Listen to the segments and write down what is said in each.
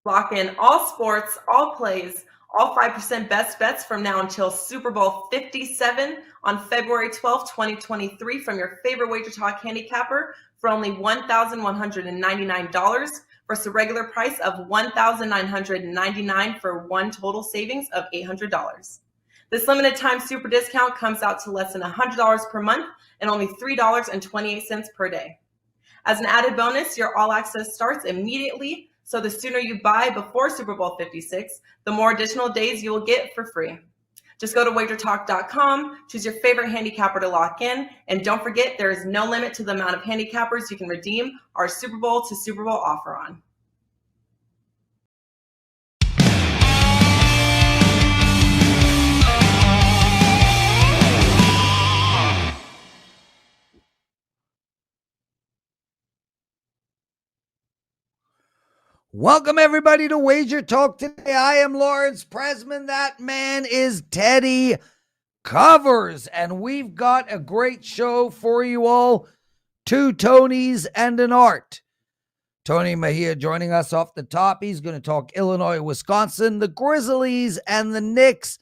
Lock in all sports, all plays, all 5% best bets from now until Super Bowl 57 on February 12th, 2023 from your favorite WagerTalk handicapper for only $1,199 versus a regular price of $1,999 for one total savings of $800. This limited time super discount comes out to less than $100 per month and only $3.28 per day. As an added bonus, your all access starts immediately, so the sooner you buy before Super Bowl 56, the more additional days you will get for free. Just go to WagerTalk.com, choose your favorite handicapper to lock in, and don't forget there is no limit to the amount of handicappers you can redeem our Super Bowl to Super Bowl offer on. Welcome, everybody, to WagerTalk Today. I am Lawrence Presman. That man is Teddy Covers. And we've got a great show for you all. Two Tonys and an Art. Tony Mejia joining us off the top. He's going to talk Illinois, Wisconsin, the Grizzlies, and the Knicks.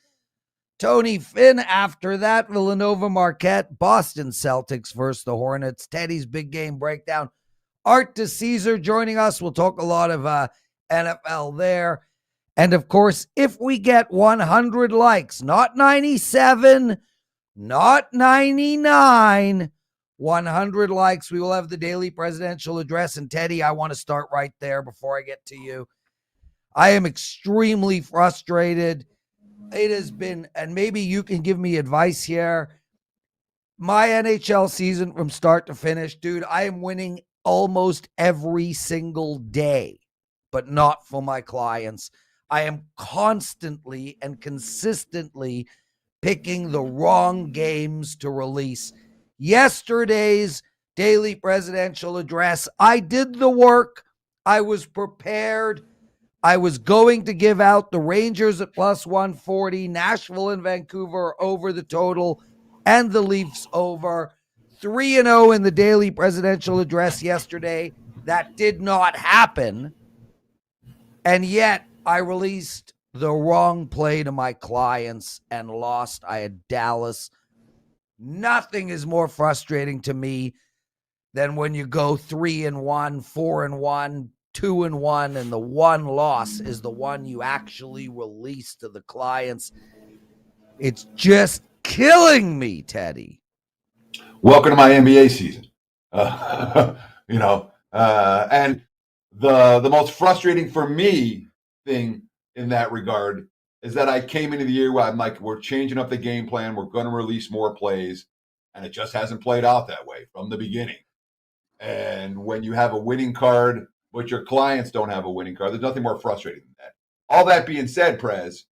Tony Finn after that. Villanova, Marquette, Boston Celtics versus the Hornets. Teddy's big game breakdown. Art Dicesare joining us. We'll talk a lot of NFL there. And, of course, if we get 100 likes, not 97, not 99, 100 likes, we will have the daily presidential address. And, Teddy, I want to start right there before I get to you. I am extremely frustrated. It has been, and maybe you can give me advice here. My NHL season from start to finish, dude, I am winning almost every single day, but not for my clients. I am constantly and consistently picking the wrong games to release. Yesterday's daily presidential address, I did the work. I was prepared. I was going to give out the Rangers at plus 140, Nashville and Vancouver over the total, and the Leafs over. 3-0 in the daily presidential address yesterday. That did not happen. And yet I released the wrong play to my clients and lost. I had Dallas. Nothing is more frustrating to me than when you go 3-1, 4-1, 2-1, and the one loss is the one you actually release to the clients. It's just killing me, Teddy. Welcome to my NBA season. And the most frustrating for me thing in that regard is that I came into the year where I'm like, we're changing up the game plan. We're going to release more plays. And it just hasn't played out that way from the beginning. And when you have a winning card, but your clients don't have a winning card, there's nothing more frustrating than that. All that being said, Prez,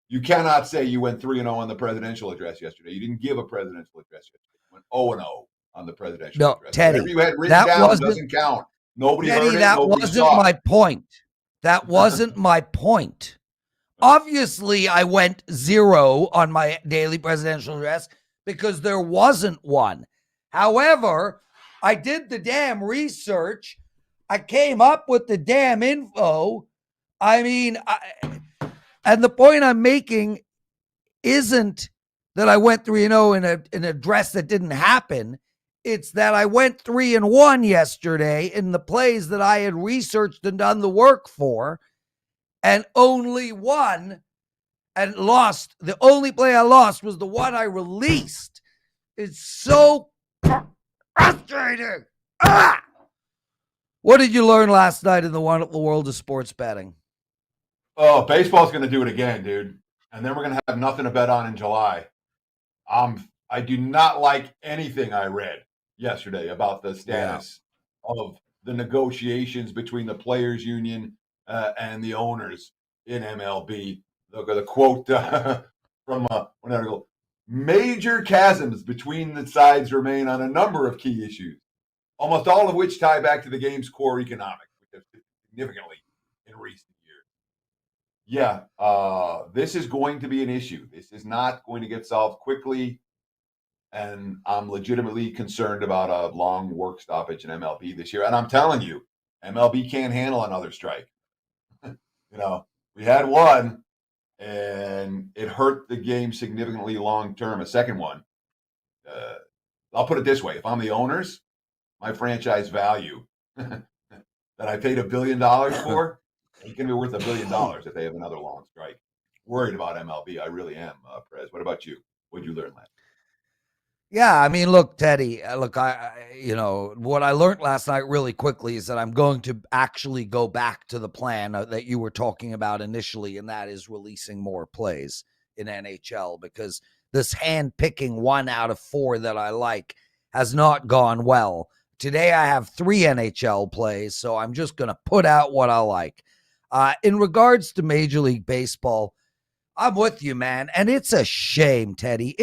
you cannot say you went 3-0 on the presidential address yesterday. You didn't give a presidential address yesterday. You went 0-0 on the presidential address. Teddy, whatever you had written down doesn't count. Nobody heard it. That wasn't my point. That wasn't my point. Obviously, I went 0 on my daily presidential address because there wasn't one. However, I did the damn research. I came up with the damn info. And the point I'm making isn't that I went 3-0 in an address that didn't happen. It's that I went 3-1 yesterday in the plays that I had researched and done the work for, and only won and lost. The only play I lost was the one I released. It's so frustrating. What did you learn last night in the wonderful world of sports betting? Oh, baseball's going to do it again, dude. And then we're going to have nothing to bet on in July. I do not like anything I read yesterday about the status of the negotiations between the players union and the owners in MLB. The quote from one article: major chasms between the sides remain on a number of key issues, almost all of which tie back to the game's core economics, which have significantly in recent years. Yeah, this is going to be an issue. This is not going to get solved quickly. And I'm legitimately concerned about a long work stoppage in MLB this year. And I'm telling you, MLB can't handle another strike. we had one, and it hurt the game significantly long term. A second one. I'll put it this way: if I'm the owners, my franchise value that I paid $1 billion for, it's going to be worth $1 billion if they have another long strike. Worried about MLB, I really am, Prez. What about you? What did you learn last? Yeah, I mean, look, Teddy, what I learned last night really quickly is that I'm going to actually go back to the plan that you were talking about initially, and that is releasing more plays in NHL, because this hand picking 1 out of 4 that I like has not gone well. Today I have 3 NHL plays, so I'm just going to put out what I like. In regards to Major League Baseball, I'm with you, man, and it's a shame, Teddy.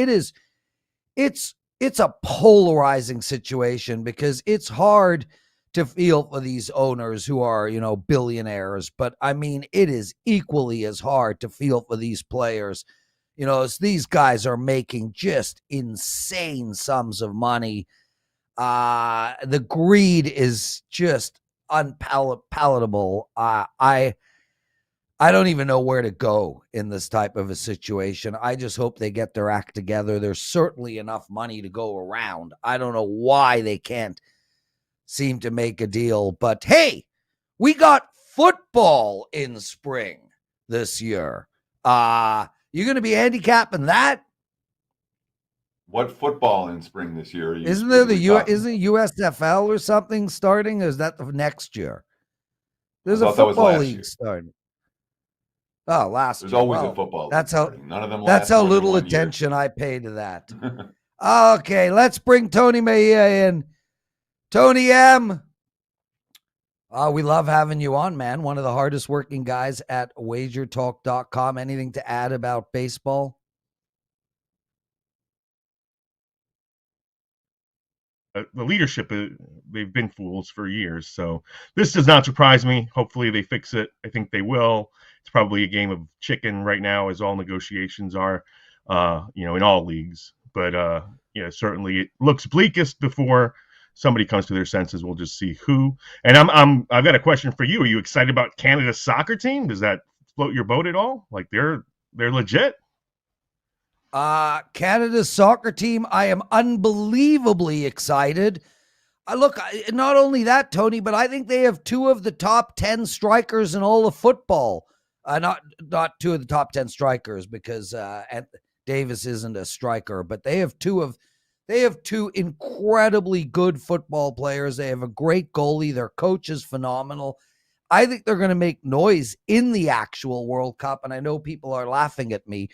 It's a polarizing situation, because it's hard to feel for these owners who are, billionaires. But I mean, it is equally as hard to feel for these players. As these guys are making just insane sums of money. The greed is just unpalatable. I don't even know where to go in this type of a situation. I just hope they get their act together. There's certainly enough money to go around. I don't know why they can't seem to make a deal. But hey, we got football in spring this year. You going to be handicapping that? What football in spring this year? Isn't there isn't USFL or something starting? Or is that the next year? There's a football league starting. Oh, last year. There's always a football. That's how none of them. That's how little attention I pay to that. Okay, let's bring Tony Mejia in. Tony M. We love having you on, man. One of the hardest working guys at WagerTalk.com. Anything to add about baseball? The leadership, they've been fools for years. So this does not surprise me. Hopefully they fix it. I think they will. It's probably a game of chicken right now, as all negotiations are, in all leagues. But, certainly it looks bleakest before somebody comes to their senses. We'll just see who. And I've got a question for you. Are you excited about Canada's soccer team? Does that float your boat at all? Like they're legit? Canada's soccer team, I am unbelievably excited. Look, not only that, Tony, but I think they have 2 of the top 10 strikers in all of football. Not 2 of the top 10 strikers, because Davis isn't a striker, but they have 2 incredibly good football players. They have a great goalie. Their coach is phenomenal. I think they're going to make noise in the actual World Cup, and I know people are laughing at me.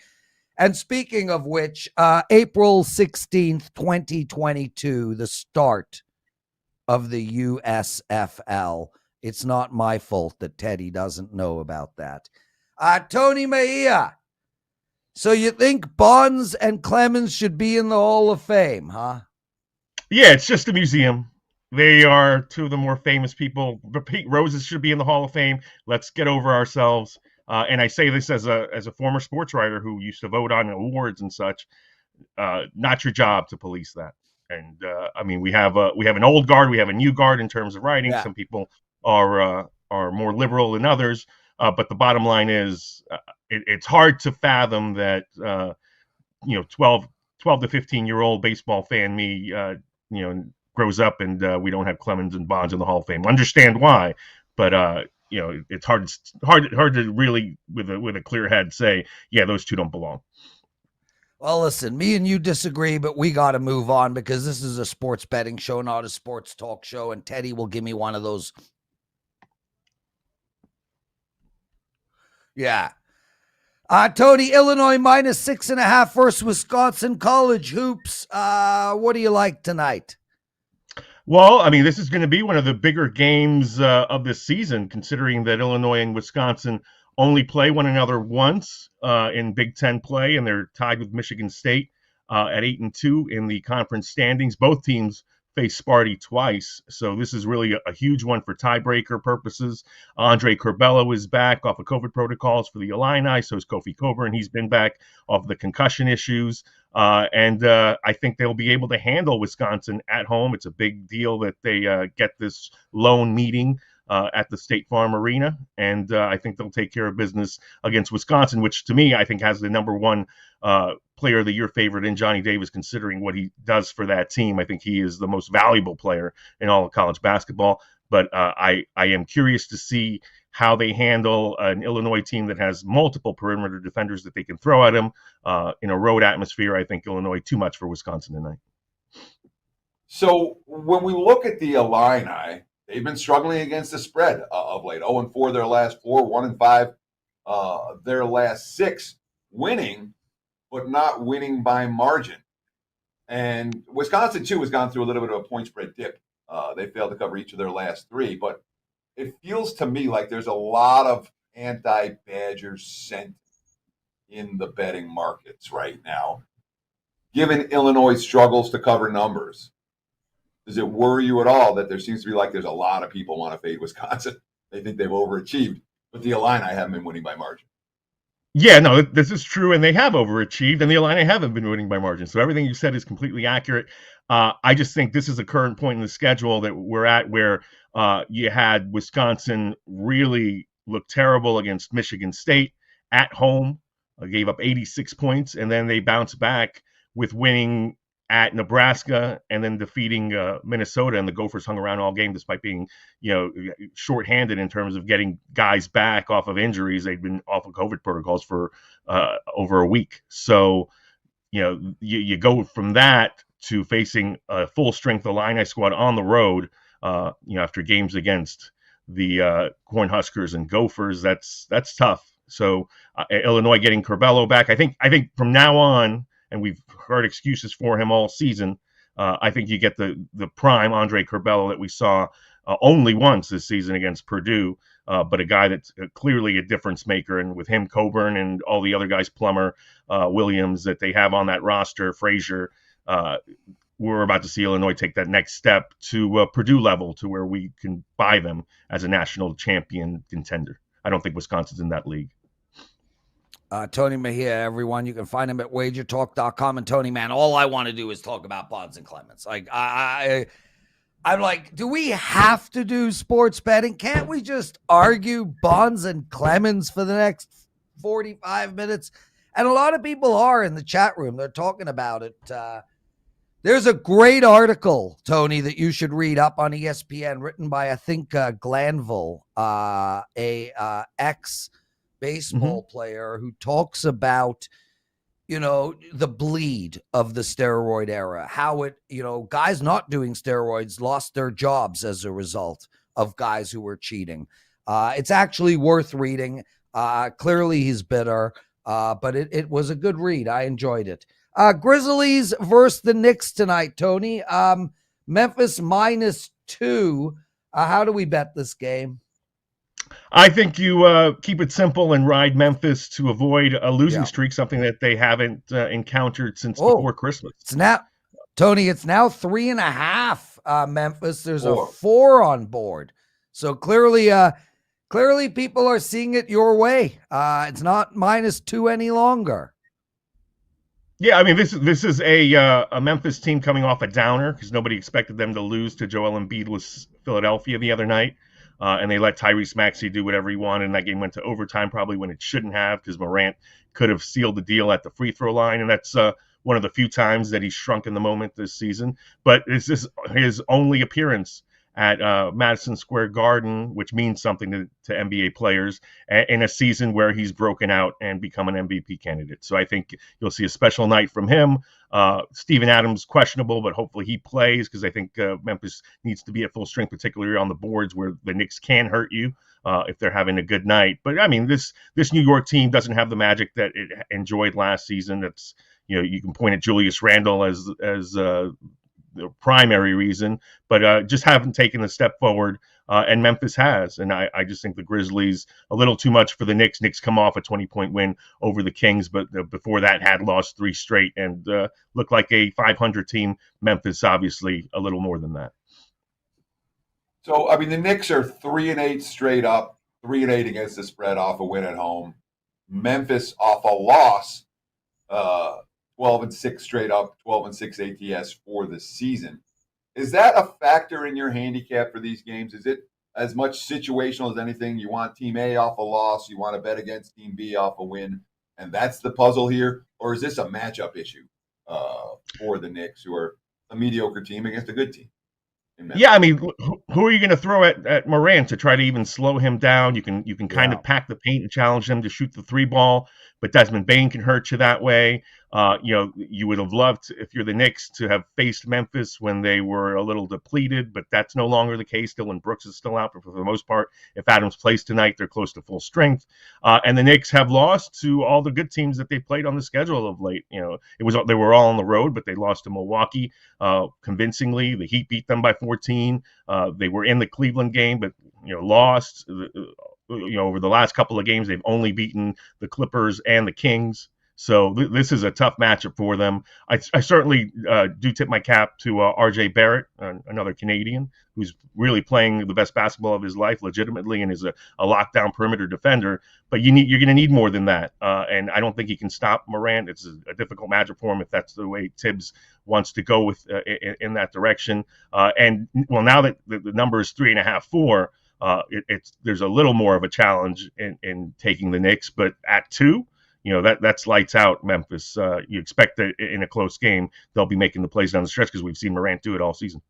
And speaking of which, April 16th, 2022, the start of the USFL. It's not my fault that Teddy doesn't know about that. Tony Mejia, so you think Bonds and Clemens should be in the Hall of Fame, huh? Yeah, it's just a museum. They are 2 of the more famous people. Pete Roses should be in the Hall of Fame. Let's get over ourselves. And I say this as a former sports writer who used to vote on awards and such. Not your job to police that. And we have an old guard, we have a new guard in terms of writing. Yeah. Some people are more liberal than others. But the bottom line is, it's hard to fathom that 12 to 15-year-old baseball fan me grows up and we don't have Clemens and Bonds in the Hall of Fame. Understand why, but it's hard to really with a clear head say, yeah, those 2 don't belong. Well, listen, me and you disagree, but we got to move on, because this is a sports betting show, not a sports talk show, and Teddy will give me one of those. Yeah. Tony, Illinois -6.5 versus Wisconsin College hoops. What do you like tonight? Well, this is going to be one of the bigger games of this season, considering that Illinois and Wisconsin only play one another once in Big Ten play, and they're tied with Michigan State at 8-2 in the conference standings. Both teams face Sparty twice, so this is really a huge one for tiebreaker purposes. Andre Curbelo is back off of COVID protocols for the Illini, so is Kofi Coburn. He's been back off the concussion issues. And I think they'll be able to handle Wisconsin at home. It's a big deal that they get this lone meeting at the State Farm Arena, and I think they'll take care of business against Wisconsin, which to me I think has the number one player of the year favorite in Johnny Davis, considering what he does for that team. I think he is the most valuable player in all of college basketball. But I am curious to see how they handle an Illinois team that has multiple perimeter defenders that they can throw at him in a road atmosphere. I think Illinois too much for Wisconsin tonight. So when we look at the Illini, they've been struggling against the spread of late. 0-4 their last 4, 1-5 their last 6, winning, but not winning by margin. And Wisconsin, too, has gone through a little bit of a point spread dip. They failed to cover each of their last 3, but it feels to me like there's a lot of anti-Badger sentiment in the betting markets right now. Given Illinois' struggles to cover numbers, does it worry you at all that there seems to be like there's a lot of people want to fade Wisconsin? They think they've overachieved, but the Illini haven't been winning by margin. Yeah, no, this is true, and they have overachieved, and the Illini haven't been winning by margin. So everything you said is completely accurate. I just think this is a current point in the schedule that we're at where you had Wisconsin really look terrible against Michigan State at home, gave up 86 points, and then they bounced back with winning at Nebraska and then defeating Minnesota, and the Gophers hung around all game despite being, shorthanded in terms of getting guys back off of injuries. They'd been off of COVID protocols for over a week. So, you go from that to facing a full-strength Illini squad on the road, after games against the Cornhuskers and Gophers. That's tough. So Illinois getting Curbelo back. I think from now on, and we've heard excuses for him all season, I think you get the prime Andre Curbelo that we saw only once this season against Purdue, but a guy that's clearly a difference maker. And with him, Coburn, and all the other guys, Plummer, Williams, that they have on that roster, Frazier, we're about to see Illinois take that next step to Purdue level, to where we can buy them as a national champion contender. I don't think Wisconsin's in that league. Tony Mejia, everyone. You can find him at WagerTalk.com. And Tony, man, all I want to do is talk about Bonds and Clemens. Like, I'm like, do we have to do sports betting? Can't we just argue Bonds and Clemens for the next 45 minutes? And a lot of people are in the chat room. They're talking about it. There's a great article, Tony, that you should read up on ESPN, written by, I think, Glanville, a ex-baseball player, who talks about, the bleed of the steroid era, how it, guys not doing steroids lost their jobs as a result of guys who were cheating. It's actually worth reading. Clearly he's bitter, but it was a good read. I enjoyed it. Grizzlies versus the Knicks tonight, Tony. Memphis -2. How do we bet this game? I think you keep it simple and ride Memphis to avoid a losing streak, something that they haven't encountered since before Christmas. It's now 3.5. Memphis. There's a 4 on board. So clearly people are seeing it your way. It's not -2 any longer. Yeah, I mean, this is a Memphis team coming off a downer because nobody expected them to lose to Joel Embiidless Philadelphia the other night. And they let Tyrese Maxey do whatever he wanted, and that game went to overtime, probably when it shouldn't have, because Morant could have sealed the deal at the free throw line, and that's one of the few times that he's shrunk in the moment this season. But this is his only appearance at Madison Square Garden, which means something to NBA players, in a season where he's broken out and become an MVP candidate. So I think you'll see a special night from him. Steven Adams, questionable, but hopefully he plays, because I think Memphis needs to be at full strength, particularly on the boards where the Knicks can hurt you if they're having a good night. But I mean, this New York team doesn't have the magic that it enjoyed last season. That's, you can point at Julius Randle as the primary reason, but just haven't taken the step forward, and Memphis has. And I just think the Grizzlies, a little too much for the Knicks. Knicks come off a 20-point win over the Kings, but before that had lost 3 straight and looked like a 500 team. Memphis, obviously, a little more than that. So, I mean, the Knicks are 3-8 straight up, 3-8 against the spread off a win at home. Memphis off a loss, 12-6 straight up, 12-6 ATS for the season. Is that a factor in your handicap for these games? Is it as much situational as anything. You want Team A off a loss. You want to bet against Team B off a win. And that's the puzzle here. Or is this a matchup issue for the Knicks, who are a mediocre team against a good team? Yeah, I mean, who are you going to throw at Morant to try to even slow him down? You can kind of pack the paint and challenge him to shoot the three ball, but Desmond Bane can hurt you that way. You would have loved, if you're the Knicks, to have faced Memphis when they were a little depleted, but that's no longer the case. Dylan Brooks is still out, but for the most part, if Adams plays tonight, they're close to full strength. And the Knicks have lost to all the good teams that they played on the schedule of late. They were all on the road, but they lost to Milwaukee convincingly. The Heat beat them by 14. They were in the Cleveland game, but lost. Over the last couple of games, they've only beaten the Clippers and the Kings. So this is a tough matchup for them. I certainly do tip my cap to R.J. Barrett, another Canadian, who's really playing the best basketball of his life legitimately and is a lockdown perimeter defender. But you're going to need more than that. And I don't think he can stop Morant. It's a difficult matchup for him if that's the way Tibbs wants to go with in that direction. Now that the number is 3.5, 4, there's a little more of a challenge in taking the Knicks. But at 2, that's lights out Memphis. You expect that in a close game, they'll be making the plays down the stretch because we've seen Morant do it all season.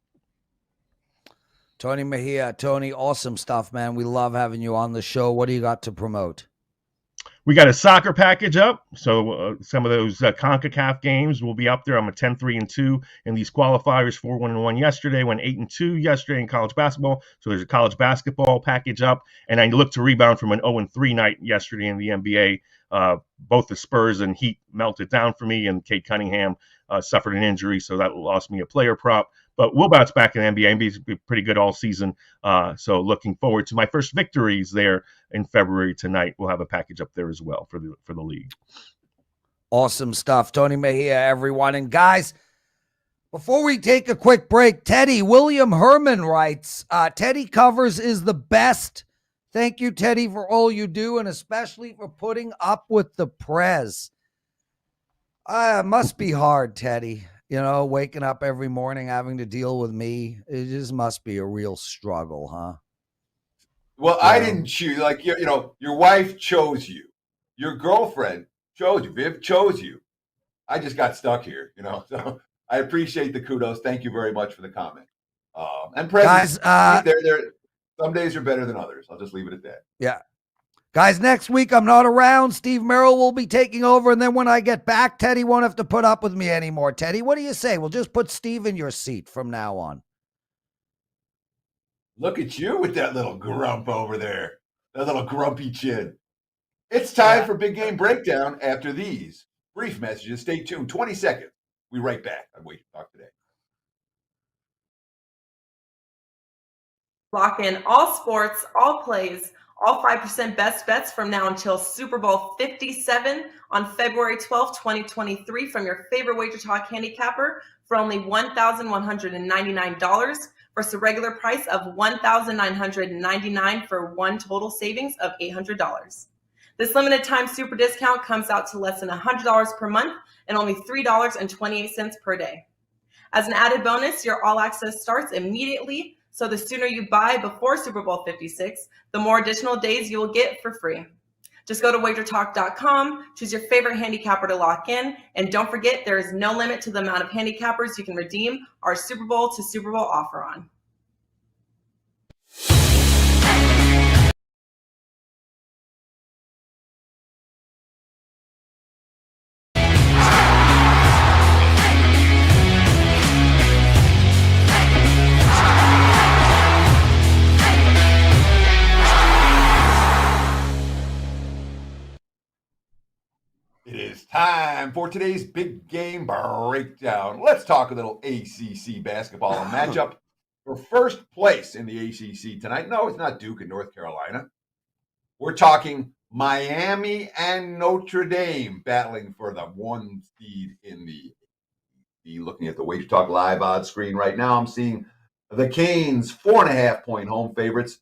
Tony Mejia. Tony, awesome stuff, man. We love having you on the show. What do you got to promote? We got a soccer package up. So some of those CONCACAF games will be up there. I'm a 10-3-2 in these qualifiers, 4-1-1 yesterday, went 8-2 yesterday in college basketball. So there's a college basketball package up. And I look to rebound from an 0-3 night yesterday in the NBA. Both the Spurs and Heat melted down for me, and Cade Cunningham suffered an injury, so that lost me a player prop. But we'll bounce back in the NBA. NBA's been pretty good all season. So looking forward to my first victories there in February tonight. We'll have a package up there as well for the league. Awesome stuff. Tony Mejia, everyone. And guys, before we take a quick break, William Herman writes, Teddy Covers is the best. Thank you, Teddy, for all you do, and especially for putting up with the Prez. It must be hard, Teddy. Waking up every morning, having to deal with me. It just must be a real struggle, huh? Well, I didn't choose. Your wife chose you. Your girlfriend chose you. Viv chose you. I just got stuck here, So I appreciate the kudos. Thank you very much for the comment. And Prez, guys, some days are better than others. I'll just leave it at that. Yeah. Guys, next week I'm not around. Steve Merrill will be taking over. And then when I get back, Teddy won't have to put up with me anymore. Teddy, what do you say? We'll just put Steve in your seat from now on. Look at you with that little grump over there. That little grumpy chin. It's time for Big Game Breakdown after these brief messages. Stay tuned. 20 seconds. We'll be right back on WagerTalk Today. Lock in all sports, all plays, all 5% best bets from now until Super Bowl 57 on February 12, 2023 from your favorite WagerTalk handicapper for only $1,199 versus a regular price of $1,999 for one total savings of $800. This limited time super discount comes out to less than $100 per month and only $3.28 per day. As an added bonus, your all access starts immediately. So the sooner you buy before Super Bowl 56, the more additional days you will get for free. Just go to WagerTalk.com, choose your favorite handicapper to lock in, and don't forget there is no limit to the amount of handicappers you can redeem our Super Bowl to Super Bowl offer on. It is time for today's Big Game Breakdown. Let's talk a little ACC basketball and matchup for first place in the ACC tonight. No, it's not Duke and North Carolina. We're talking Miami and Notre Dame battling for the 1 seed in the looking at the WagerTalk live odds screen right now. I'm seeing the Canes 4.5-point home favorites.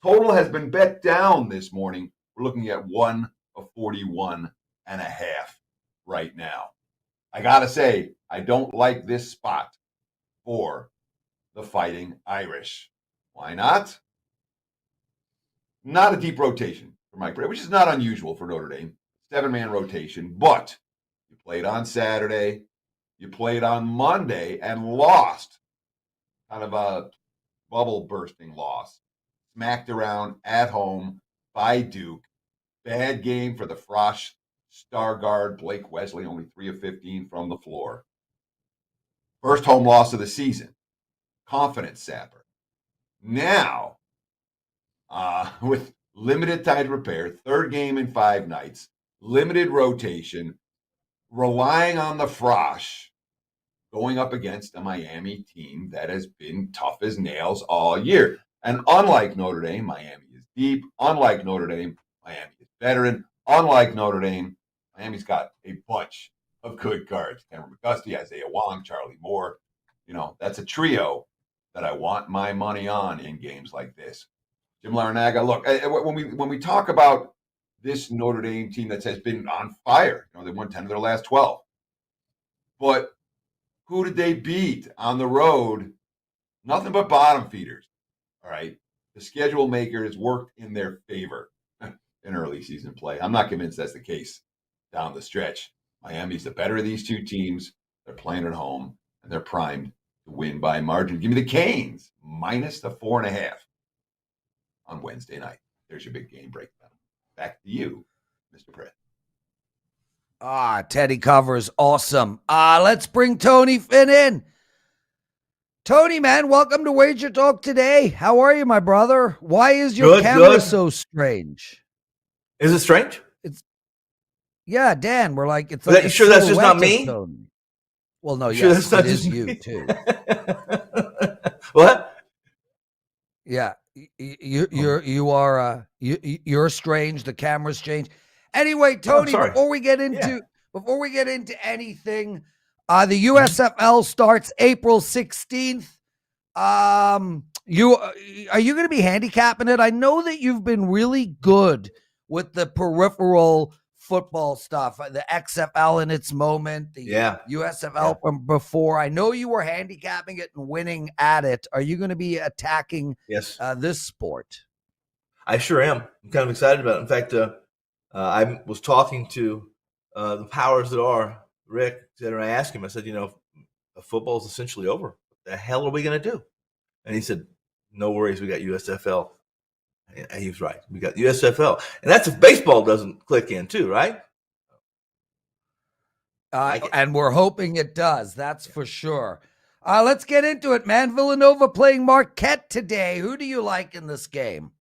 Total has been bet down this morning. We're looking at 141.5 right now. I gotta say, I don't like this spot for the Fighting Irish. Why not? Not a deep rotation for Mike Brady, which is not unusual for Notre Dame. 7-man rotation, but you played on Saturday, you played on Monday and lost. Kind of a bubble bursting loss. Smacked around at home by Duke. Bad game for the Frosh star guard, Blake Wesley, only 3 of 15 from the floor. First home loss of the season. Confidence sapper. Now, with limited time to prepare, third game in 5 nights, limited rotation, relying on the Frosh, going up against a Miami team that has been tough as nails all year. And unlike Notre Dame, Miami is deep. Unlike Notre Dame, Miami is veteran. Unlike Notre Dame, Miami's got a bunch of good guards. Cameron McGusty, Isaiah Wong, Charlie Moore. That's a trio that I want my money on in games like this. Jim Larinaga, look, when we talk about this Notre Dame team that has been on fire, they won 10 of their last 12. But who did they beat on the road? Nothing but bottom feeders. All right. The schedule makers worked in their favor in early season play. I'm not convinced that's the case down the stretch. Miami's the better of these two teams. They're playing at home, and they're primed to win by margin. Give me the Canes minus the 4.5 on Wednesday night. There's your big game breakdown. Back to you, Mr. Prez. Teddy covers. Awesome. Let's bring Tony Finn in. Tony, man, welcome to WagerTalk Today. How are you, my brother? Why is your camera so strange? Is it strange? Yeah, Dan, we're like, it's like. Are you sure that's just not me? Tony. Well, no, sure yes, it is you too. What? Yeah, you're strange. The camera's strange. Anyway, Tony, before we get into anything, the USFL starts April 16th. Are you going to be handicapping it? I know that you've been really good with the peripheral football stuff, the XFL in its moment, the USFL from before. I know you were handicapping it and winning at it. Are you going to be attacking this sport? I sure am. I'm kind of excited about it. In fact, I was talking to the powers that are, Rick, and I asked him, I said, football is essentially over. What the hell are we going to do? And he said, no worries, we got USFL. And he was right. We got USFL. And that's if baseball doesn't click in too, right? And we're hoping it does. That's for sure. Let's get into it, man. Villanova playing Marquette today. Who do you like in this game?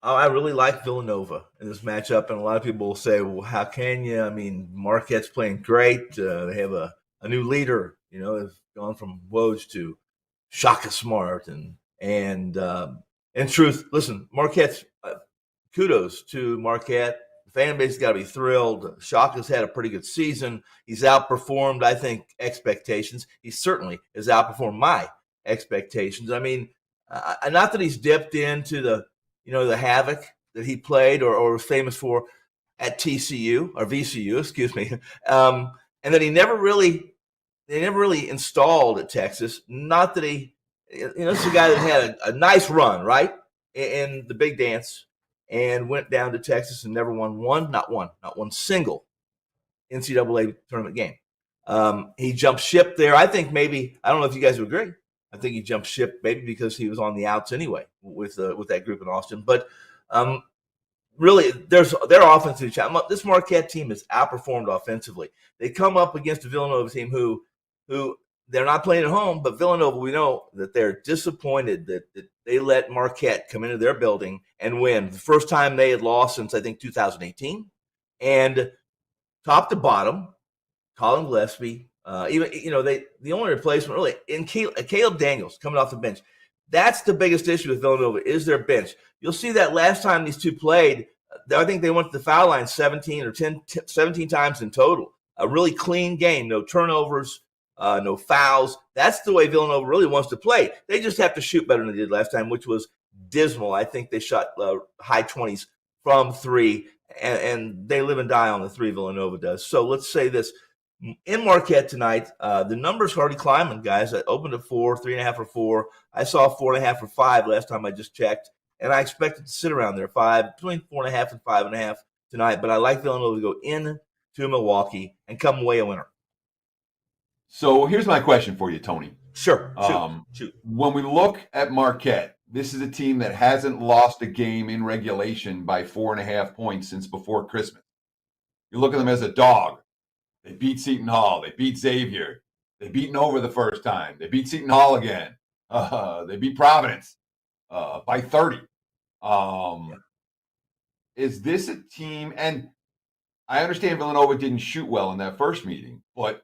I really like Villanova in this matchup. And a lot of people will say, well, how can you? I mean, Marquette's playing great. They have a new leader. They've gone from Woj to Shaka Smart. And in truth, listen, Marquette's kudos to Marquette. The fan base has got to be thrilled. Shaka's had a pretty good season. He's outperformed, I think, expectations. He certainly has outperformed my expectations. I mean, not that he's dipped into the havoc that he played or was famous for at TCU or VCU, excuse me, and that they never really installed at Texas. Not that he. This is a guy that had a nice run, right, in the big dance, and went down to Texas and never won not one single NCAA tournament game. He jumped ship there. I think maybe, I don't know if you guys would agree. I think he jumped ship maybe because he was on the outs anyway with that group in Austin. But really, their offensive challenge. This Marquette team is outperformed offensively. They come up against a Villanova team who they're not playing at home, but Villanova, we know that they're disappointed that they let Marquette come into their building and win. The first time they had lost since, I think, 2018. And top to bottom, Colin Gillespie, the only replacement really in Caleb Daniels coming off the bench. That's the biggest issue with Villanova is their bench. You'll see that last time these two played, I think they went to the foul line 17 times in total. A really clean game, no turnovers. No fouls. That's the way Villanova really wants to play. They just have to shoot better than they did last time, which was dismal. I think they shot high 20s from three, and they live and die on the three, Villanova does. So let's say this. In Marquette tonight, the numbers are already climbing, guys. I opened at 4, 3.5 or 4. I saw 4.5 or 5 last time I just checked. and I expect it to sit around there, between 4.5 and 5.5 tonight. But I like Villanova to go in to Milwaukee and come away a winner. So here's my question for you, Tony. Sure. Shoot. When we look at Marquette, this is a team that hasn't lost a game in regulation by 4.5 points since before Christmas. You look at them as a dog. They beat Seton Hall. They beat Xavier. They beat Nova the first time. They beat Seton Hall again. They beat Providence by 30. Is this a team? And I understand Villanova didn't shoot well in that first meeting, but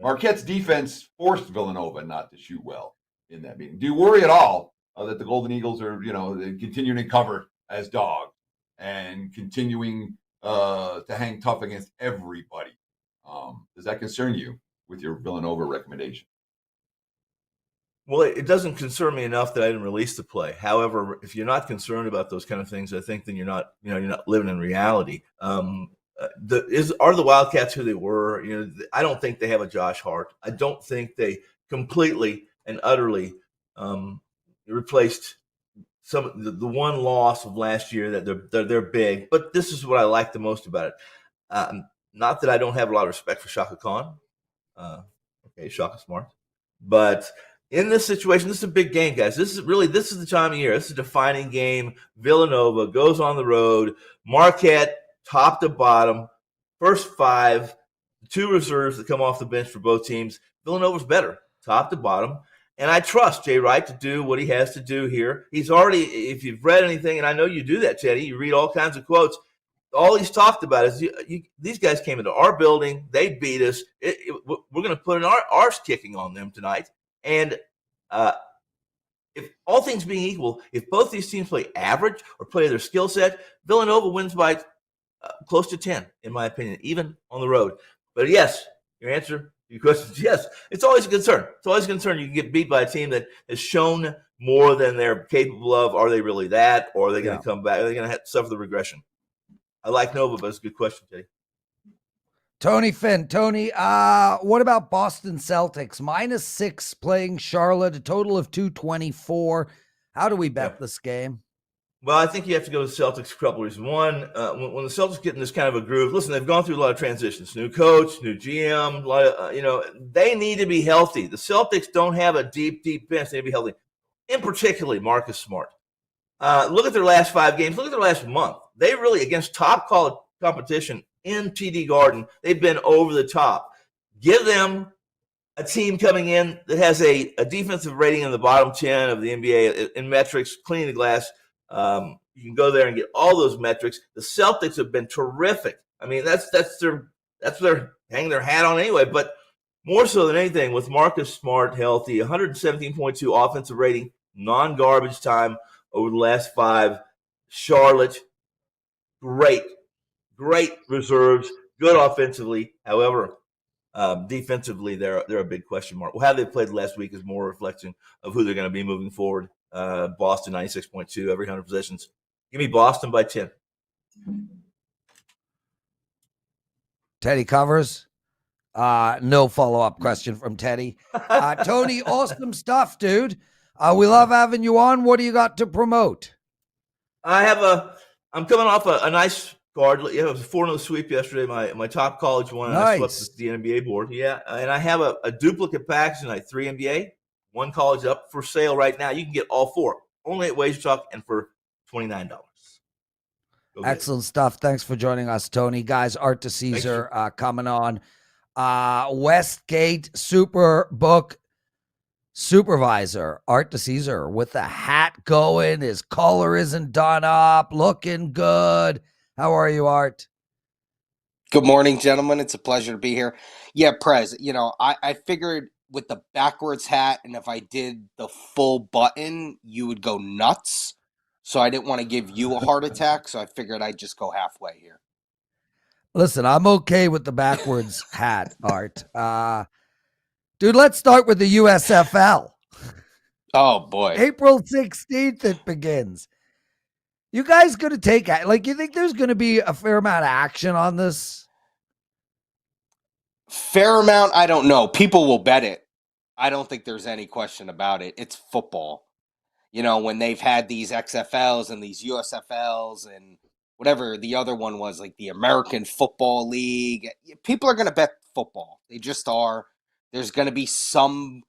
Marquette's defense forced Villanova not to shoot well in that meeting. Do you worry at all that the Golden Eagles are, continuing to cover as dogs and continuing to hang tough against everybody? Does that concern you with your Villanova recommendation? Well, it doesn't concern me enough that I didn't release the play. However, if you're not concerned about those kind of things, I think then you're not living in reality. Are the Wildcats who they were? I don't think they have a Josh Hart. I don't think they completely and utterly replaced the one loss of last year that they're big. But this is what I like the most about it. Not that I don't have a lot of respect for Shaka Khan. Shaka Smart, but in this situation, this is a big game, guys. This is the time of year. This is a defining game. Villanova goes on the road. Marquette, top to bottom, first 5, 2 reserves that come off the bench for both teams. Villanova's better, top to bottom. And I trust Jay Wright to do what he has to do here. He's already, if you've read anything, and I know you do that, Teddy, you read all kinds of quotes. All he's talked about is these guys came into our building. They beat us. We're going to put an arse kicking on them tonight. And if all things being equal, if both these teams play average or play their skill set, Villanova wins by close to 10, in my opinion, even on the road. But yes, your answer, your question is yes. It's always a concern. It's always a concern. You can get beat by a team that has shown more than they're capable of. Are they really that? Or are they going to come back? Are they going to have to suffer the regression? I like Nova, but it's a good question, Teddy. Tony Finn. Tony, what about Boston Celtics? -6 playing Charlotte, a total of 224. How do we bet this game? Well, I think you have to go to the Celtics for a couple of reasons. One, when the Celtics get in this kind of a groove, listen, they've gone through a lot of transitions. New coach, new GM, a lot of, they need to be healthy. The Celtics don't have a deep bench. They need to be healthy. In particularly, Marcus Smart. Look at their last 5 games. Look at their last month. They really, against top college competition in TD Garden, they've been over the top. Give them a team coming in that has a defensive rating in the bottom 10 of the NBA in metrics, cleaning the glass. You can go there and get all those metrics. The Celtics have been terrific. I mean, that's their hanging their hat on anyway. But more so than anything, with Marcus Smart healthy, 117.2 offensive rating, non-garbage time over the last 5. Charlotte, great reserves, good offensively. However, defensively, they're a big question mark. Well, how they played last week is more a reflection of who they're going to be moving forward. Boston, 96.2 every 100 possessions. Give me Boston by 10. Teddy covers. No follow-up question from Teddy. Tony, awesome stuff, dude. We love having you on. What do you got to promote? I'm coming off a nice card. It was a 4-0 sweep yesterday. My top college one. Nice. I swept the NBA board. Yeah, and I have a duplicate package tonight. 3 NBA, 1 college up for sale right now. You can get all 4 only at WagerTalk and for $29. Excellent stuff. Thanks for joining us, Tony. Guys, Art Dicesare coming on. Westgate Superbook supervisor, Art Dicesare, with the hat going. His collar isn't done up. Looking good. How are you, Art? Good morning, gentlemen. It's a pleasure to be here. Yeah, Prez, I figured with the backwards hat and if I did the full button, you would go nuts. So I didn't want to give you a heart attack, so I figured I'd just go halfway here. Listen, I'm okay with the backwards hat, Art. Dude, let's start with the USFL. Oh, boy. April 16th it begins. You guys going to take, you think there's going to be a fair amount of action on this? Fair amount, I don't know. People will bet it. I don't think there's any question about it. It's football. when they've had these XFLs and these USFLs and whatever the other one was, like the American Football League. People are going to bet football. They just are. There's going to be some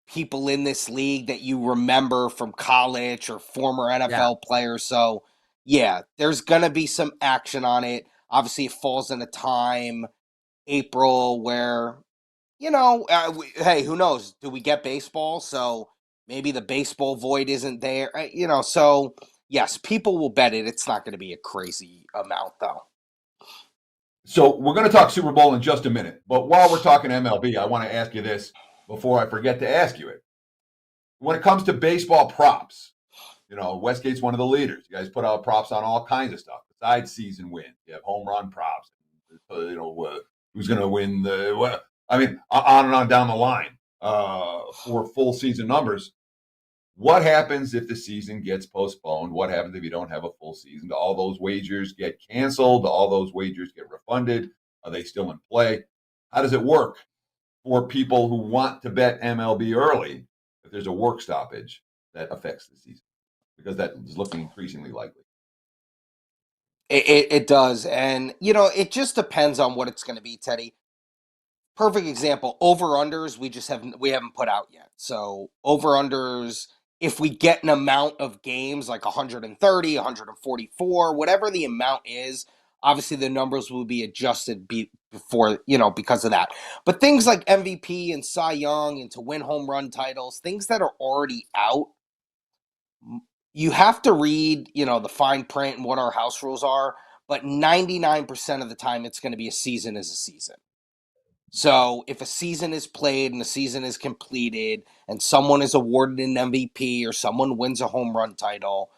people in this league that you remember from college or former NFL players. So, yeah, there's going to be some action on it. Obviously, it falls in a time, April, where, hey, who knows? Do we get baseball? So maybe the baseball void isn't there. So yes, people will bet it. It's not going to be a crazy amount, though. So we're going to talk Super Bowl in just a minute. But while we're talking MLB, I want to ask you this before I forget to ask you it. When it comes to baseball props, Westgate's one of the leaders. You guys put out props on all kinds of stuff besides season wins. You have home run props. Who's going to win on and on down the line for full season numbers. What happens if the season gets postponed? What happens if you don't have a full season? Do all those wagers get canceled? Do all those wagers get refunded? Are they still in play? How does it work for people who want to bet MLB early if there's a work stoppage that affects the season? Because that is looking increasingly likely. It does. And, it just depends on what it's going to be, Teddy. Perfect example, over-unders, we haven't put out yet. So over-unders, if we get an amount of games like 130, 144, whatever the amount is, obviously the numbers will be adjusted before, because of that. But things like MVP and Cy Young and to win home run titles, things that are already out, you have to read, the fine print and what our house rules are, but 99% of the time it's going to be a season is a season. So if a season is played and a season is completed and someone is awarded an MVP or someone wins a home run title,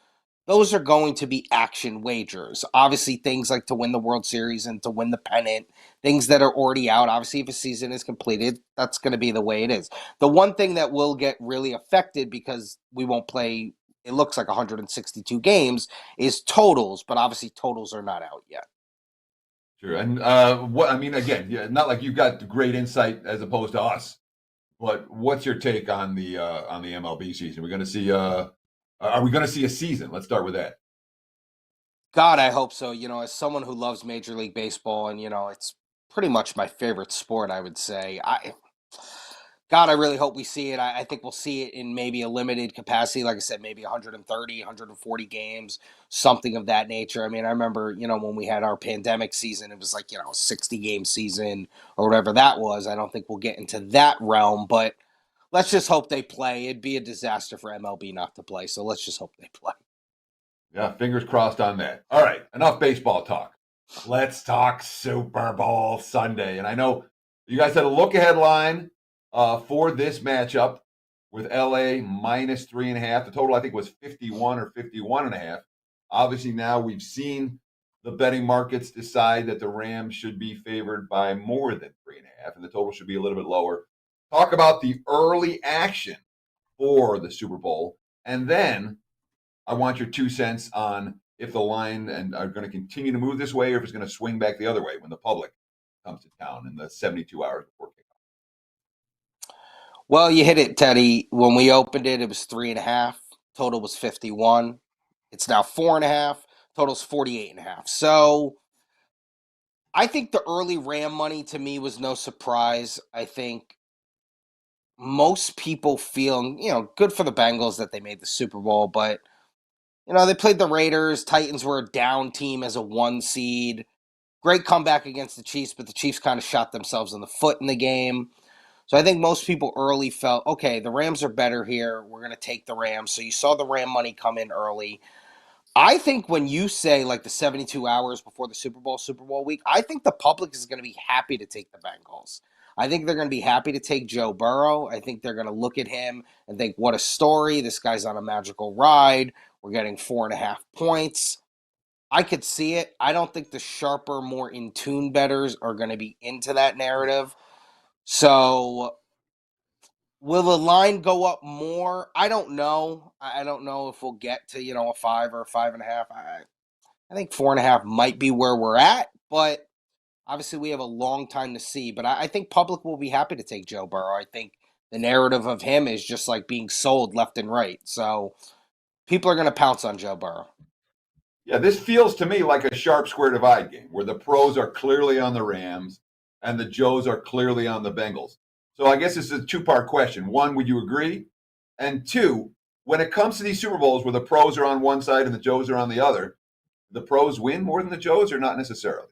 those are going to be action wagers. Obviously, things like to win the World Series and to win the pennant, things that are already out. Obviously, if a season is completed, that's going to be the way it is. The one thing that will get really affected because we won't play, it looks like 162 games, is totals, but obviously totals are not out yet. Sure. And again, not like you've got great insight as opposed to us, but what's your take on the MLB season? We're going to see are we going to see a season? Let's start with that. God, I hope so. As someone who loves Major League Baseball and, it's pretty much my favorite sport, I would say. God, I really hope we see it. I think we'll see it in maybe a limited capacity. Like I said, maybe 130, 140 games, something of that nature. I mean, I remember, when we had our pandemic season, it was like, a 60-game season or whatever that was. I don't think we'll get into that realm, but let's just hope they play. It'd be a disaster for MLB not to play, so let's just hope they play. Yeah, fingers crossed on that. All right, enough baseball talk. Let's talk Super Bowl Sunday. And I know you guys had a look-ahead line for this matchup with LA minus 3.5. The total, I think, was 51 or 51.5. Obviously, now we've seen the betting markets decide that the Rams should be favored by more than 3.5, and the total should be a little bit lower. Talk about the early action for the Super Bowl, and then I want your 2 cents on if the line and are going to continue to move this way or if it's going to swing back the other way when the public comes to town in the 72 hours before kickoff. Well, you hit it, Teddy. When we opened it, it was 3.5. Total was 51. It's now 4.5. Total's 48.5. So I think the early Ram money to me was no surprise. I think most people feel, good for the Bengals that they made the Super Bowl, but they played the Raiders. Titans were a down team as a 1 seed. Great comeback against the Chiefs, but the Chiefs kind of shot themselves in the foot in the game. So I think most people early felt, okay, the Rams are better here. We're going to take the Rams. So you saw the Ram money come in early. I think when you say like the 72 hours before the Super Bowl week, I think the public is going to be happy to take the Bengals. I think they're going to be happy to take Joe Burrow. I think they're going to look at him and think, what a story. This guy's on a magical ride. We're getting 4.5 points. I could see it. I don't think the sharper, more in tune bettors are going to be into that narrative. So will the line go up more? I don't know. I don't know if we'll get to, a 5 or a 5.5. I think 4.5 might be where we're at, but obviously we have a long time to see. But I think public will be happy to take Joe Burrow. I think the narrative of him is just like being sold left and right. So people are going to pounce on Joe Burrow. Yeah, this feels to me like a sharp square divide game where the pros are clearly on the Rams and the Joes are clearly on the Bengals. So I guess this is a two-part question. One, would you agree? And two, when it comes to these Super Bowls where the pros are on one side and the Joes are on the other, the pros win more than the Joes or not necessarily?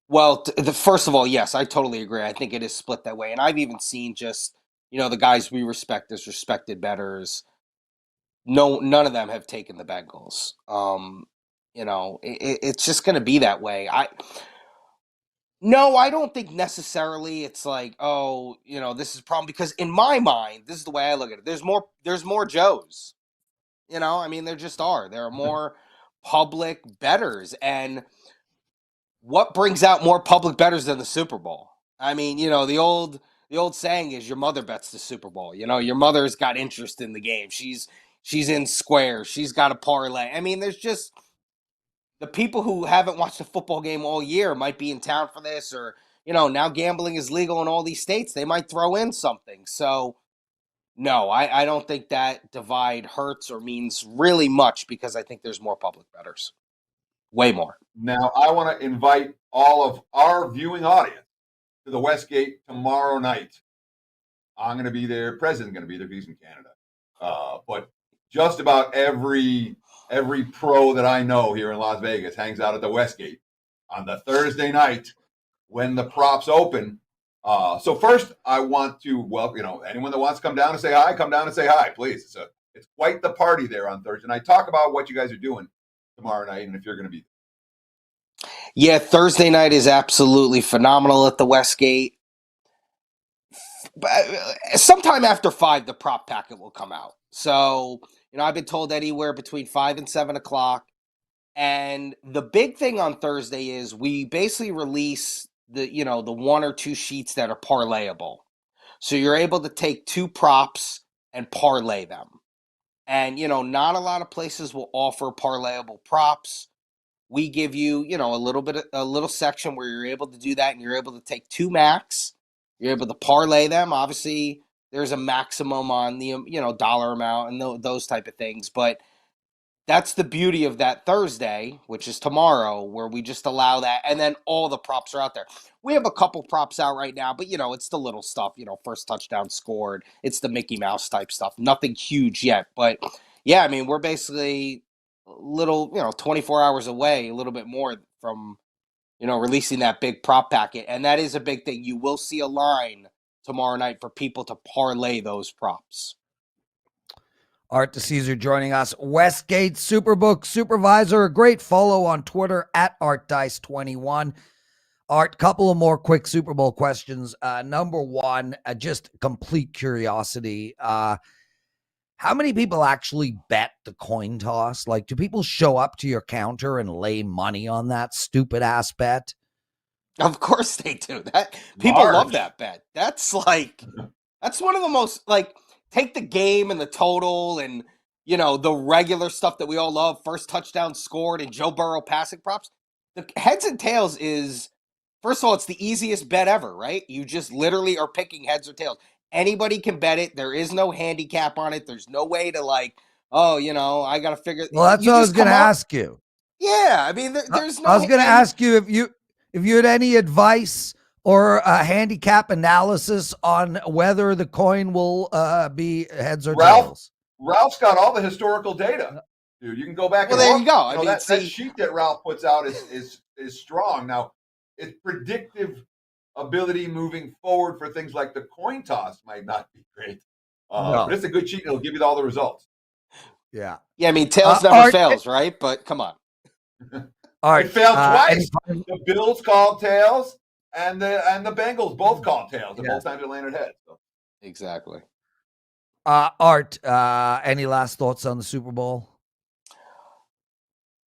Well, first of all, yes, I totally agree. I think it is split that way. And I've even seen just, the guys we respect as respected bettors. No, none of them have taken the Bengals. It's just going to be that way. No, I don't think necessarily it's like, oh, this is a problem, because in my mind, this is the way I look at it. There's more Joes. There just are. There are more public bettors, and what brings out more public bettors than the Super Bowl? The old saying is your mother bets the Super Bowl. Your mother's got interest in the game. She's in square. She's got a parlay. There's just the people who haven't watched a football game all year might be in town for this, or now gambling is legal in all these states. They might throw in something. So no, I don't think that divide hurts or means really much, because I think there's more public bettors. Way more. Now, I want to invite all of our viewing audience to the Westgate tomorrow night. I'm going to be there. President's going to be there because he's in Canada. But just about every pro that I know here in Las Vegas hangs out at the Westgate on the Thursday night when the props open. So first, I want to welcome, anyone that wants to come down and say hi, come down and say hi, please. It's quite the party there on Thursday night. Talk about what you guys are doing tomorrow night and if you're going to be there. Yeah, Thursday night is absolutely phenomenal at the Westgate. Sometime after 5, the prop packet will come out. So, I've been told anywhere between 5 and 7 o'clock. And the big thing on Thursday is we basically release the one or two sheets that are parlayable. So you're able to take two props and parlay them. And, not a lot of places will offer parlayable props. We give you, a little section where you're able to do that, and you're able to take two max. You're able to parlay them. Obviously, there's a maximum on the, dollar amount and those type of things. But that's the beauty of that Thursday, which is tomorrow, where we just allow that. And then all the props are out there. We have a couple props out right now, but, it's the little stuff, first touchdown scored. It's the Mickey Mouse type stuff. Nothing huge yet. But, yeah, we're basically a little, 24 hours away, a little bit more from, releasing that big prop packet. And that is a big thing. You will see a line tomorrow night for people to parlay those props. Art Dicesare joining us, Westgate Superbook supervisor. A great follow on Twitter at ArtDice21. Art, couple of more quick Super Bowl questions. Number one, just complete curiosity. How many people actually bet the coin toss? Like, do people show up to your counter and lay money on that stupid ass bet? Of course they do. That people love that bet. That's one of the most, take the game and the total and, the regular stuff that we all love. First touchdown scored and Joe Burrow passing props. The heads and tails is, first of all, it's the easiest bet ever, right? You just literally are picking heads or tails. Anybody can bet it. There is no handicap on it. There's no way to I got to figure. Well, that's what I was going to ask you. Yeah. There's no. I was going to ask you if you had any advice or a handicap analysis on whether the coin will be heads or tails. Ralph's got all the historical data, dude. You can go back. Well, there you go. That sheet that Ralph puts out is strong. Now, its predictive ability moving forward for things like the coin toss might not be great, but it's a good sheet. It'll give you all the results. Yeah. Yeah. Tails never fails, right? But come on. All right. It failed twice. The Bills called tails, and the Bengals both called tails, and both times it landed heads. So. Exactly. Art, any last thoughts on the Super Bowl?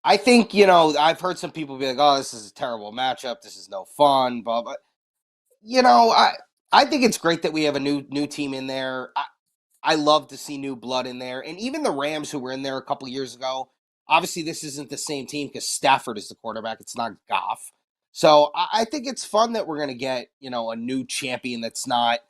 I think, I've heard some people be like, oh, this is a terrible matchup. This is no fun, blah, blah. I think it's great that we have a new team in there. I love to see new blood in there. And even the Rams, who were in there a couple of years ago, obviously this isn't the same team because Stafford is the quarterback. It's not Goff. So I think it's fun that we're going to get, a new champion that's not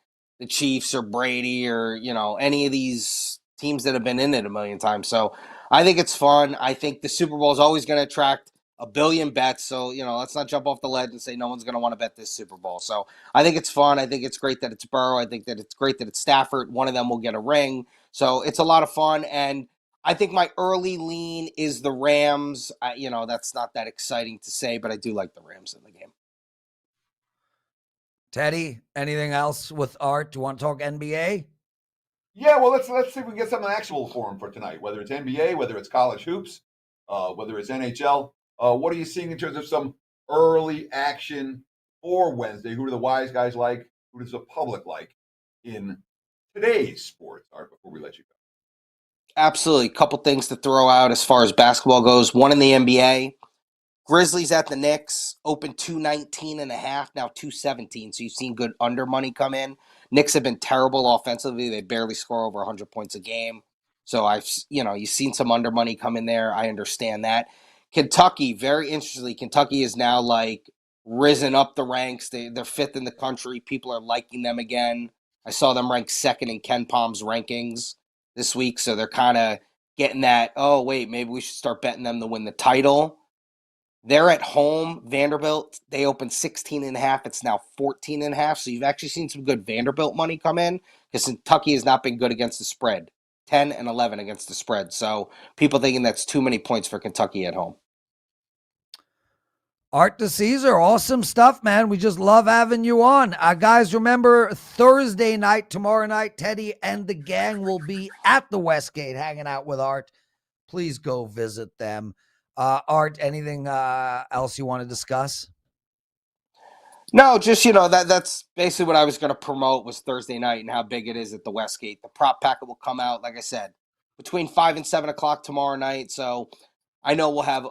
the Chiefs or Brady or, any of these teams that have been in it a million times. So I think it's fun. I think the Super Bowl is always going to attract a billion bets. So, let's not jump off the ledge and say no one's going to want to bet this Super Bowl. So I think it's fun. I think it's great that it's Burrow. I think that it's great that it's Stafford. One of them will get a ring. So it's a lot of fun. And I think my early lean is the Rams. That's not that exciting to say, but I do like the Rams in the game. Teddy, anything else with Art? Do you want to talk NBA? Yeah, well, let's see if we can get some actual form for tonight. Whether it's NBA, whether it's college hoops, whether it's NHL. What are you seeing in terms of some early action for Wednesday? Who are the wise guys like? Who does the public like in today's sports? Art, before we let you go. Absolutely. A couple things to throw out as far as basketball goes. One in the NBA. Grizzlies at the Knicks, open 219.5, now 217. So you've seen good under money come in. Knicks have been terrible offensively. They barely score over 100 points a game. So you've seen some under money come in there. I understand that. Kentucky, very interestingly, Kentucky is now risen up the ranks. They're fifth in the country. People are liking them again. I saw them ranked second in Ken Palm's rankings this week. So they're kind of getting that, oh, wait, maybe we should start betting them to win the title. They're at home. Vanderbilt, they opened 16.5. It's now 14.5. So you've actually seen some good Vanderbilt money come in because Kentucky has not been good against the spread. 10 and 11 against the spread. So people thinking that's too many points for Kentucky at home. Art Dicesare, awesome stuff, man. We just love having you on. Guys, remember Thursday night, tomorrow night, Teddy and the gang will be at the Westgate hanging out with Art. Please go visit them. Art, anything else you want to discuss? No, just, that's basically what I was going to promote was Thursday night and how big it is at the Westgate. The prop packet will come out, like I said, between 5 and 7 o'clock tomorrow night. So I know we'll have,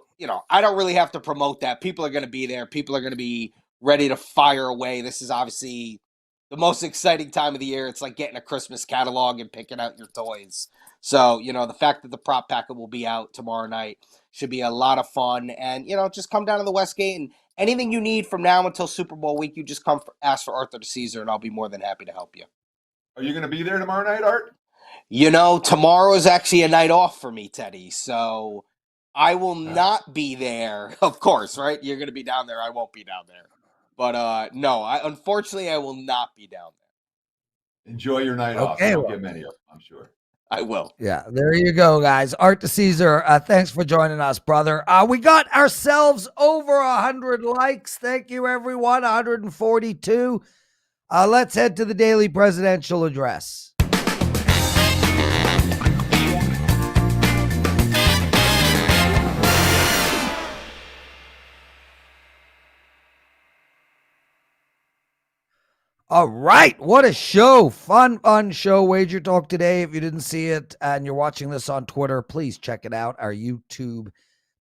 I don't really have to promote that. People are going to be there. People are going to be ready to fire away. This is obviously the most exciting time of the year. It's like getting a Christmas catalog and picking out your toys. So, the fact that the prop packet will be out tomorrow night should be a lot of fun. And, just come down to the Westgate and anything you need from now until Super Bowl week, you just ask for Arthur Dicesare and I'll be more than happy to help you. Are you going to be there tomorrow night, Art? Tomorrow is actually a night off for me, Teddy. So I will not be there. Of course, right? You're going to be down there. I won't be down there. But no, unfortunately, I will not be down there. Enjoy your night off. You don't get many of them, I'm sure. I will. Yeah, there you go, guys. Art Dicesare, thanks for joining us, brother. We got ourselves over 100 likes. Thank you, everyone. 142. Let's head to the daily presidential address. All right, what a show. Fun show, WagerTalk Today. If you didn't see it and you're watching this on Twitter, please check it out. Our YouTube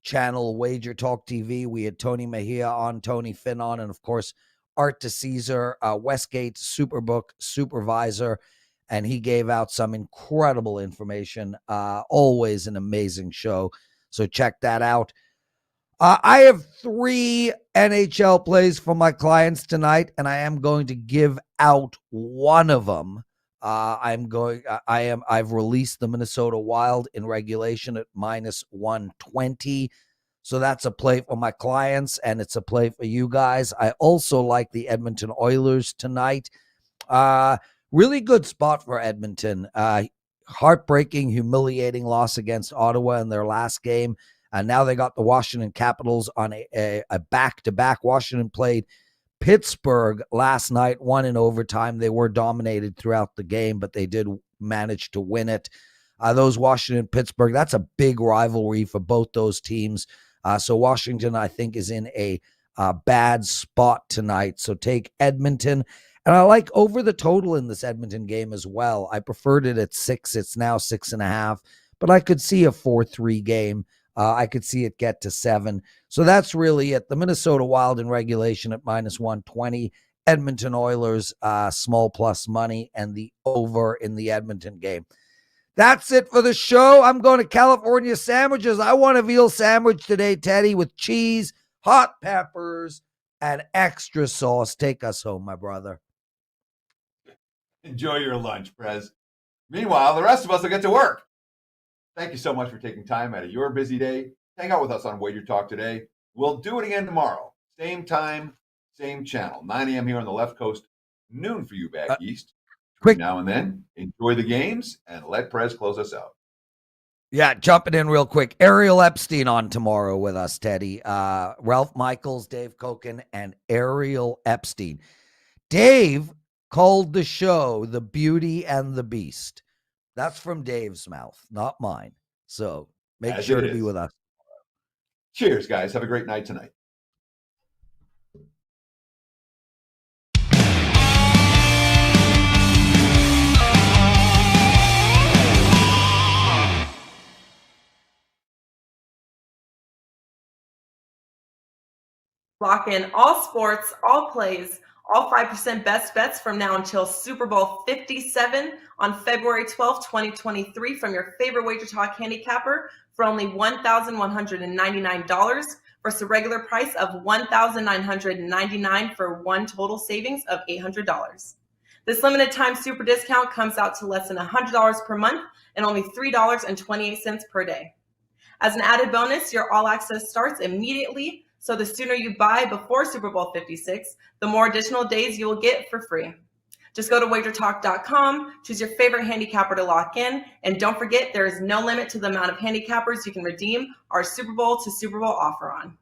channel, WagerTalk TV. We had Tony Mejia on, Tony Finn on, and of course, Art Dicesare, Westgate Superbook supervisor, and he gave out some incredible information. Always an amazing show, so check that out. I have 3 NHL plays for my clients tonight, and I am going to give out one of them. I've released the Minnesota Wild in regulation at -120. So that's a play for my clients, and it's a play for you guys. I also like the Edmonton Oilers tonight. Really good spot for Edmonton. Heartbreaking, humiliating loss against Ottawa in their last game. Now they got the Washington Capitals on a back-to-back. Washington played Pittsburgh last night, won in overtime. They were dominated throughout the game, but they did manage to win it. Those Washington-Pittsburgh, that's a big rivalry for both those teams. So Washington, I think, is in a bad spot tonight. So take Edmonton. And I like over the total in this Edmonton game as well. I preferred it at 6. It's now 6.5. But I could see a 4-3 game. I could see it get to 7. So that's really it. The Minnesota Wild in regulation at -120. Edmonton Oilers, small plus money, and the over in the Edmonton game. That's it for the show. I'm going to California sandwiches. I want a veal sandwich today, Teddy, with cheese, hot peppers, and extra sauce. Take us home, my brother. Enjoy your lunch, Prez. Meanwhile, the rest of us will get to work. Thank you so much for taking time out of your busy day. Hang out with us on WagerTalk Today. We'll do it again tomorrow. Same time, same channel. 9 a.m. here on the left coast, noon for you back east. Quick. Now and then, enjoy the games and let Prez close us out. Yeah, jumping in real quick. Ariel Epstein on tomorrow with us, Teddy. Ralph Michaels, Dave Koken, and Ariel Epstein. Dave called the show The Beauty and the Beast. That's from Dave's mouth, not mine. So make As sure it to be is. with us. Cheers, guys. Have a great night tonight. Lock in all sports, all plays, all 5% best bets from now until Super Bowl 57 on February 12, 2023 from your favorite WagerTalk handicapper for only $1,199 versus a regular price of $1,999 for one total savings of $800. This limited time super discount comes out to less than $100 per month and only $3.28 per day. As an added bonus, your all access starts immediately. So the sooner you buy before Super Bowl 56, the more additional days you will get for free. Just go to WagerTalk.com, choose your favorite handicapper to lock in, and don't forget there is no limit to the amount of handicappers you can redeem our Super Bowl to Super Bowl offer on.